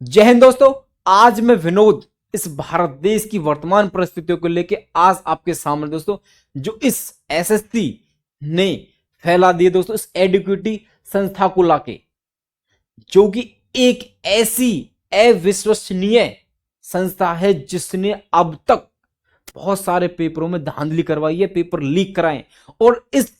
जय हिंद दोस्तों। आज मैं विनोद इस भारत देश की वर्तमान परिस्थितियों को लेकर आज आपके सामने दोस्तों जो इस एसएससी ने फैला दिए दोस्तों इस एडुकेटी संस्था को लाके, जो कि एक ऐसी अविश्वसनीय संस्था है जिसने अब तक बहुत सारे पेपरों में धांधली करवाई है, पेपर लीक कराए और इस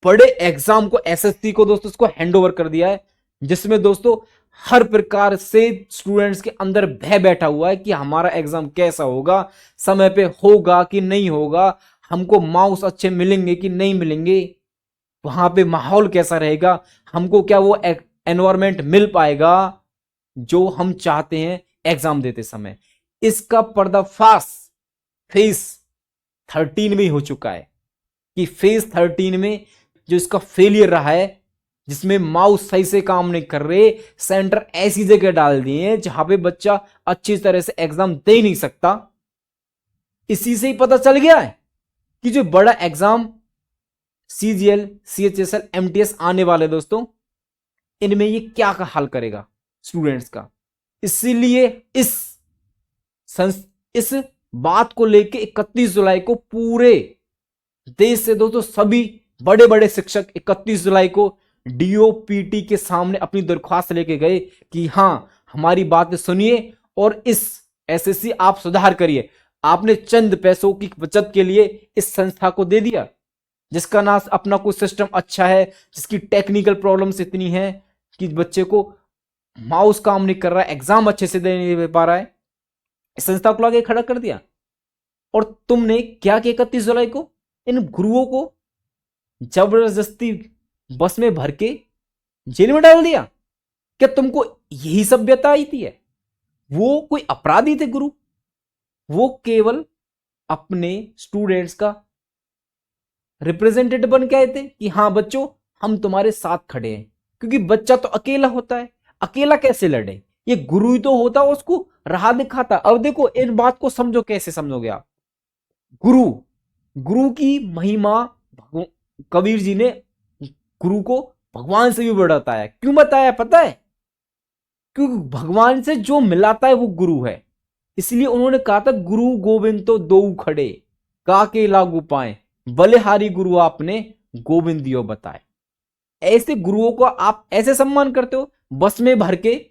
बड़े एग्जाम को एसएससी को दोस्तों इसको हैंडओवर कर दिया है, जिसमें दोस्तों हर प्रकार से स्टूडेंट्स के अंदर भय बैठा हुआ है कि हमारा एग्जाम कैसा होगा, समय पे होगा कि नहीं होगा, हमको मार्क्स अच्छे मिलेंगे कि नहीं मिलेंगे, वहां पे माहौल कैसा रहेगा, हमको क्या वो एनवायरमेंट मिल पाएगा जो हम चाहते हैं एग्जाम देते समय। इसका पर्दाफाश फेज 13 में हो चुका है कि फेज 13 में जो इसका फेलियर रहा है, जिसमें माउस सही से काम नहीं कर रहे, सेंटर ऐसी जगह डाल दिए हैं जहां पे बच्चा अच्छी तरह से एग्जाम दे नहीं सकता। इसी से ही पता चल गया है कि जो बड़ा एग्जाम सीजीएल, सीएचएसएल, एमटीएस आने वाले दोस्तों, इनमें ये क्या का हाल करेगा स्टूडेंट्स का। इसीलिए इस बात को लेके 31 जुलाई को पूरे देश से दोस्तों सभी बड़े बड़े शिक्षक 31 जुलाई को डीओपीटी के सामने अपनी दरख्वास्त लेके गए कि हां, हमारी बात सुनिए और इस एसएससी आप सुधार करिए। आपने चंद पैसों की बचत के लिए इस संस्था को दे दिया, जिसका ना अपना कोई सिस्टम अच्छा है, जिसकी टेक्निकल प्रॉब्लम्स इतनी है कि बच्चे को माउस काम नहीं कर रहा है, एग्जाम अच्छे से दे नहीं पा रहा है, इस संस्था को लाके खड़ा कर दिया। और तुमने क्या किया 31 जुलाई को? इन गुरुओं को जबरदस्ती बस में भर के जेल में डाल दिया। क्या तुमको यही सभ्यता आई थी? वो कोई अपराधी थे गुरु? वो केवल अपने स्टूडेंट्स का रिप्रेजेंटेटिव बन के आए थे कि हां बच्चों, हम तुम्हारे साथ खड़े हैं। क्योंकि बच्चा तो अकेला होता है, अकेला कैसे लड़े? ये गुरु ही तो होता, उसको राह दिखाता। अब देखो, इन बात को समझो, कैसे समझोगे आप? गुरु गुरु की महिमा कबीर जी ने गुरु को भगवान से भी बताया। क्यों बताया पता है? क्योंकि भगवान से जो मिलाता है वो गुरु है। इसलिए उन्होंने कहा था, गुरु गोविंद तो दो खड़े, काके लागू पाए, बलिहारी गुरु आपने गोविंद दियो बताए। ऐसे गुरुओं को आप ऐसे सम्मान करते हो, बस में भर के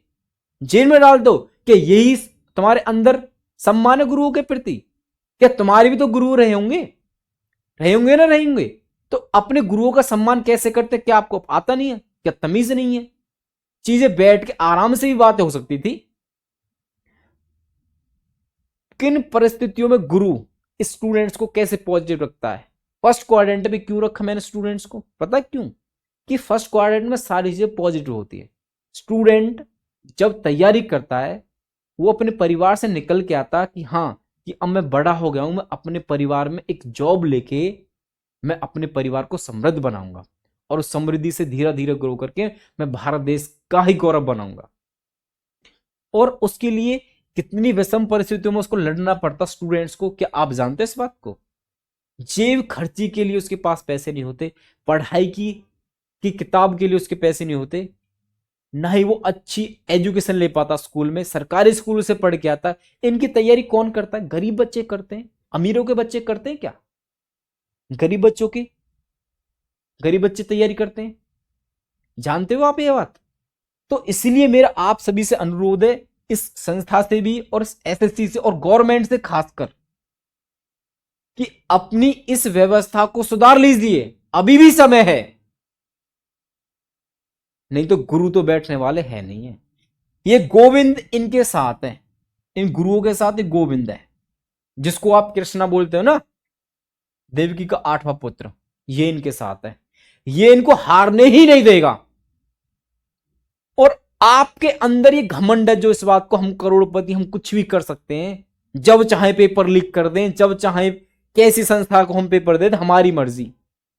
जेल में डाल दो। कि यही तुम्हारे अंदर सम्मान है गुरुओं के प्रति? क्या तुम्हारे भी तो गुरु रहे होंगे ना रहेंगे? तो अपने गुरुओं का सम्मान कैसे करते? क्या आपको आता नहीं है? क्या तमीज नहीं है? चीजें बैठ के आराम से भी बातें हो सकती थी। किन परिस्थितियों में गुरु स्टूडेंट्स को कैसे पॉजिटिव रखता है? फर्स्ट क्वाड्रेंट में क्यों रखा मैंने स्टूडेंट्स को? पता क्यों? कि फर्स्ट क्वाड्रेंट में सारी चीजें पॉजिटिव होती है। स्टूडेंट जब तैयारी करता है, वो अपने परिवार से निकल के आता कि हां, कि अब मैं बड़ा हो गया हूं, मैं अपने परिवार में एक जॉब लेके मैं अपने परिवार को समृद्ध बनाऊंगा और उस समृद्धि से धीरे धीरे ग्रो करके मैं भारत देश का ही गौरव बनाऊंगा। और उसके लिए कितनी विषम परिस्थितियों में उसको लड़ना पड़ता स्टूडेंट्स को, क्या आप जानते हैं इस बात को? जेब खर्ची के लिए उसके पास पैसे नहीं होते, पढ़ाई की किताब के लिए उसके पैसे नहीं होते, ना ही वो अच्छी एजुकेशन ले पाता स्कूल में। सरकारी स्कूल से पढ़ के आता। इनकी तैयारी कौन करता है? गरीब बच्चे करते हैं। अमीरों के बच्चे करते हैं क्या? गरीब बच्चे तैयारी करते हैं। जानते हो आप ये बात? तो इसलिए मेरा आप सभी से अनुरोध है, इस संस्था से भी और एसएससी से और गवर्नमेंट से खासकर, कि अपनी इस व्यवस्था को सुधार लीजिए, अभी भी समय है। नहीं तो गुरु तो बैठने वाले हैं नहीं है। ये गोविंद इनके साथ है, इन गुरुओं के साथ एक गोविंद है, जिसको आप कृष्णा बोलते हो ना, देवकी का 8वां पुत्र, ये इनके साथ है। ये इनको हारने ही नहीं देगा। और आपके अंदर ये घमंड है जो इस बात को, हम करोड़पति, हम कुछ भी कर सकते हैं, जब चाहे पेपर लीक कर दें, जब चाहे कैसी संस्था को हम पेपर दे दें, हमारी मर्जी।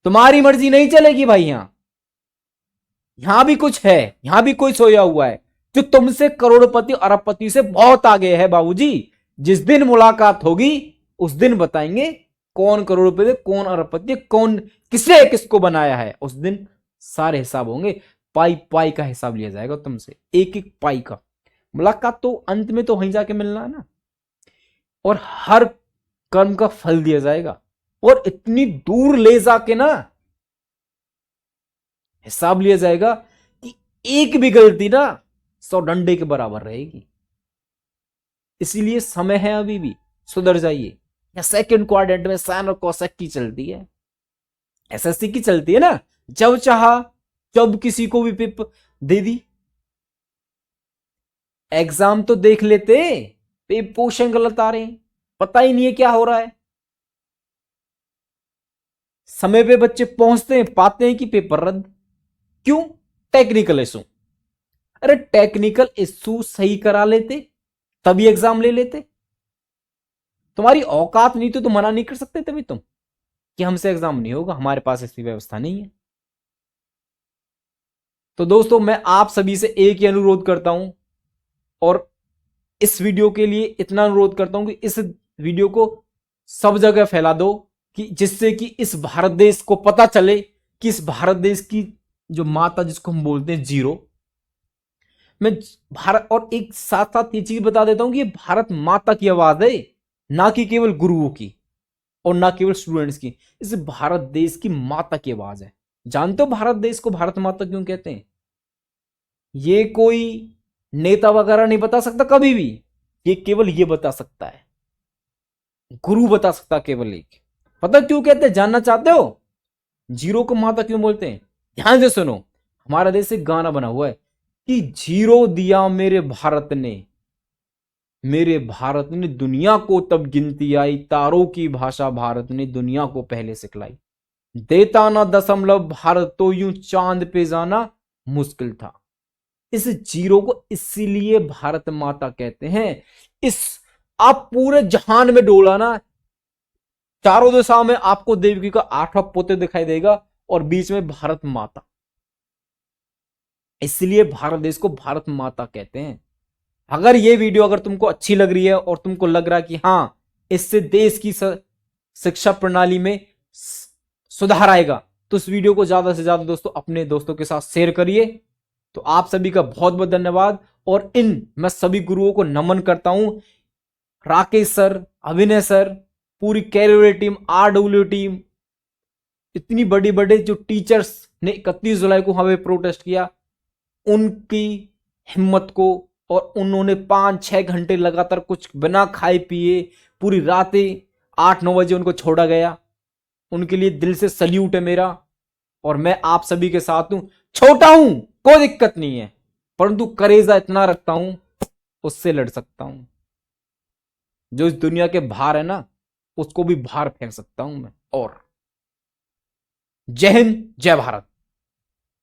तुम्हारी मर्जी नहीं चलेगी भाई। यहां भी कुछ है, यहां भी कोई सोया हुआ है जो तुमसे करोड़पति अरबपति से बहुत आगे है बाबूजी। जिस दिन मुलाकात होगी उस दिन बताएंगे कौन करोड़पति, कौन अरबपति, कौन किसने किसको बनाया है। उस दिन सारे हिसाब होंगे, पाई पाई का हिसाब लिया जाएगा तुमसे, एक एक पाई का। मुलाकात तो अंत में तो वहीं जाके मिलना है ना, और हर कर्म का फल दिया जाएगा, और इतनी दूर ले जाके ना हिसाब लिया जाएगा कि एक भी गलती ना 100 डंडे के बराबर रहेगी। इसीलिए समय है, अभी भी सुधर जाइए। या सेकंड क्वाड्रेंट में साइन और कोसेक की चलती है, एसएससी की चलती है ना, जब चाहा जब किसी को भी पिप दे दी। एग्जाम तो देख लेते, क्वेश्चन गलत आ रहे हैं, पता ही नहीं है क्या हो रहा है। समय पे बच्चे पहुंचते हैं, पाते हैं कि पेपर रद्द। क्यों? Technical issue. अरे टेक्निकल इशू सही करा लेते तभी एग्जाम ले लेते। तुम्हारी औकात नहीं तो तुम मना नहीं कर सकते तभी तुम कि हमसे एग्जाम नहीं होगा, हमारे पास ऐसी व्यवस्था नहीं है। तो दोस्तों मैं आप सभी से एक ही अनुरोध करता हूं, और इस वीडियो के लिए इतना अनुरोध करता हूं कि इस वीडियो को सब जगह फैला दो, कि जिससे कि इस भारत देश को पता चले कि इस भारत देश की जो माता जिसको हम बोलते हैं जीरो, मैं भारत, और एक साथ साथ ये चीज बता देता हूं कि ये भारत माता की आवाज है, ना कि केवल गुरुओं की और ना केवल स्टूडेंट्स की। इस भारत देश की माता की आवाज है। जानते हो भारत देश को भारत माता क्यों कहते हैं? ये कोई नेता वगैरह नहीं बता सकता कभी भी, ये केवल ये बता सकता है, गुरु बता सकता केवल एक। पता क्यों कहते हैं? जानना चाहते हो जीरो को माता क्यों बोलते हैं? ध्यान से सुनो, हमारा देश एक गाना बना हुआ है कि जीरो दिया मेरे भारत ने दुनिया को तब गिनती आई, तारों की भाषा भारत ने दुनिया को पहले सिखलाई, देता ना दशमलव भारत तो यूं चांद पे जाना मुश्किल था। इस जीरो को इसीलिए भारत माता कहते हैं। इस आप पूरे जहान में डोला ना, चारों दिशाओं में आपको देवी का 8वां पोते दिखाई देगा, और बीच में भारत माता। इसलिए भारत देश को भारत माता कहते हैं। अगर ये वीडियो अगर तुमको अच्छी लग रही है और तुमको लग रहा है कि हां इससे देश की शिक्षा प्रणाली में सुधार आएगा, तो इस वीडियो को ज्यादा से ज्यादा दोस्तों अपने दोस्तों के साथ शेयर करिए। तो आप सभी का बहुत बहुत धन्यवाद, और मैं सभी गुरुओं को नमन करता हूं, राकेश सर, अभिनय सर, पूरी कैरियर टीम, आरडब्ल्यू टीम, इतनी बड़ी बड़े जो टीचर्स ने 31 जुलाई को हमें प्रोटेस्ट किया, उनकी हिम्मत को, और उन्होंने 5-6 घंटे लगातार कुछ बिना खाए पिए पूरी रातें 8-9 बजे उनको छोड़ा गया, उनके लिए दिल से सल्यूट है मेरा। और मैं आप सभी के साथ हूं, छोटा हूं कोई दिक्कत नहीं है, परंतु करेजा इतना रखता हूं उससे लड़ सकता हूं। जो इस दुनिया के भार है ना, उसको भी भार फेंक सकता हूं मैं। और जय हिंद, जय भारत।